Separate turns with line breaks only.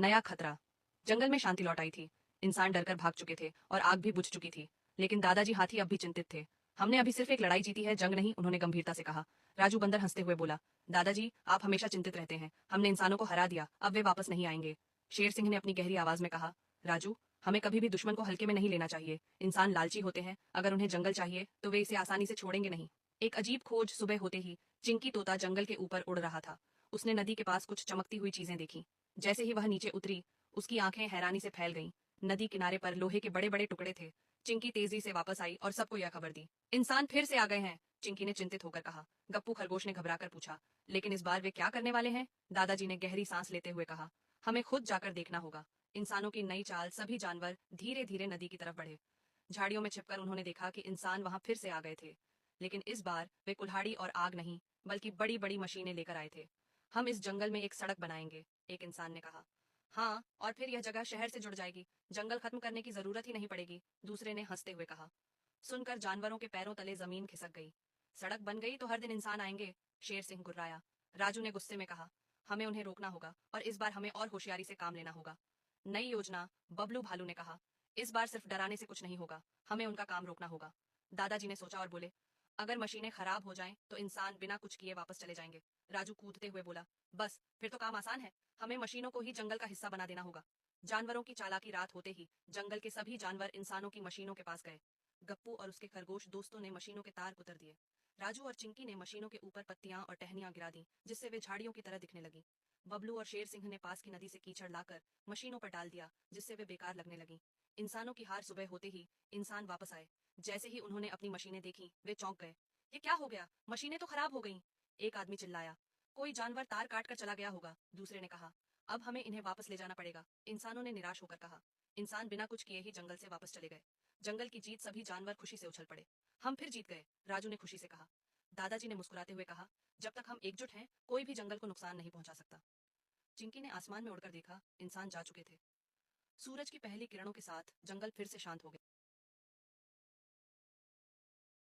नया खतरा। जंगल में शांति लौट आई थी। इंसान डरकर भाग चुके थे और आग भी बुझ चुकी थी। लेकिन दादाजी हाथी अब भी चिंतित थे। हमने अभी सिर्फ एक लड़ाई जीती है, जंग नहीं, उन्होंने गंभीरता से कहा। राजू बंदर हंसते हुए बोला, दादाजी आप हमेशा चिंतित रहते हैं। हमने इंसानों को हरा दिया, अब वे वापस नहीं आएंगे। शेर सिंह ने अपनी गहरी आवाज में कहा, राजू हमें कभी भी दुश्मन को हल्के में नहीं लेना चाहिए। इंसान लालची होते हैं, अगर उन्हें जंगल चाहिए तो वे इसे आसानी से छोड़ेंगे नहीं। एक अजीब खोज। सुबह होते ही चिंकी तोता जंगल के ऊपर उड़ रहा था। उसने नदी के पास कुछ चमकती हुई चीजें देखी। जैसे ही वह नीचे उतरी, उसकी आंखें हैरानी से फैल गईं। नदी किनारे पर लोहे के बड़े बड़े टुकड़े थे। चिंकी तेजी से वापस आई और सबको यह खबर दी। इंसान फिर से आ गए हैं, चिंकी ने चिंतित होकर कहा। गप्पू खरगोश ने घबराकर पूछा, लेकिन इस बार वे क्या करने वाले हैं? दादाजी ने गहरी सांस लेते हुए कहा, हमें खुद जाकर देखना होगा। इंसानों की नई चाल। सभी जानवर धीरे धीरे नदी की तरफ बढ़े। झाड़ियों में छिपकर उन्होंने देखा कि इंसान वहां फिर से आ गए थे। लेकिन इस बार वे कुल्हाड़ी और आग नहीं, बल्कि बड़ी बड़ी मशीनें लेकर आए थे। हम इस जंगल में एक सड़क बनाएंगे, एक इंसान ने कहा। हाँ, और फिर यह जगह शहर से जुड़ जाएगी। जंगल खत्म करने की जरूरत ही नहीं पड़ेगी, दूसरे ने हंसते हुए कहा। सुनकर जानवरों के पैरों तले जमीन खिसक गई। सड़क बन गई तो हर दिन इंसान आएंगे, शेर सिंह गुर्राया। राजू ने गुस्से में कहा, हमें उन्हें रोकना होगा और इस बार हमें और होशियारी से काम लेना होगा। नई योजना, बबलू भालू ने कहा। इस बार सिर्फ डराने से कुछ नहीं होगा, हमें उनका काम रोकना होगा। दादाजी ने सोचा और बोले, अगर मशीनें खराब हो जाएं तो इंसान बिना कुछ किए वापस चले जाएंगे। राजू कूदते हुए बोला, बस फिर तो काम आसान है, हमें मशीनों को ही जंगल का हिस्सा बना देना होगा। जानवरों की चालाकी। रात होते ही जंगल के सभी जानवर इंसानों की मशीनों के पास गए। गप्पू और उसके खरगोश दोस्तों ने मशीनों के तार उतर दिए। राजू और चिंकी ने मशीनों के ऊपर पत्तियां और टहनियां गिरा दी, जिससे वे झाड़ियों की तरह दिखने लगी। बबलू और शेर सिंह ने पास की नदी से कीचड़ लाकर मशीनों पर डाल दिया, जिससे वे बेकार लगने लगी। इंसानों की हार। सुबह होते ही इंसान वापस आए। जैसे ही उन्होंने अपनी मशीनें देखी, वे चौंक गए। ये क्या हो गया? मशीनें तो खराब हो गईं। एक आदमी चिल्लाया, कोई जानवर तार काट कर चला गया होगा। दूसरे ने कहा, अब हमें इन्हें वापस ले जाना पड़ेगा। इंसानों ने निराश होकर कहा। इंसान बिना कुछ किए ही जंगल से वापस चले गए। जंगल की जीत। सभी जानवर खुशी से उछल पड़े। हम फिर जीत गए, राजू ने खुशी से कहा। दादाजी ने मुस्कुराते हुए कहा, जब तक हम एकजुट हैं, कोई भी जंगल को नुकसान नहीं पहुंचा सकता। चिंकी ने आसमान में उड़कर देखा, इंसान जा चुके थे। सूरज की पहली किरणों के साथ जंगल फिर से शांत हो गया।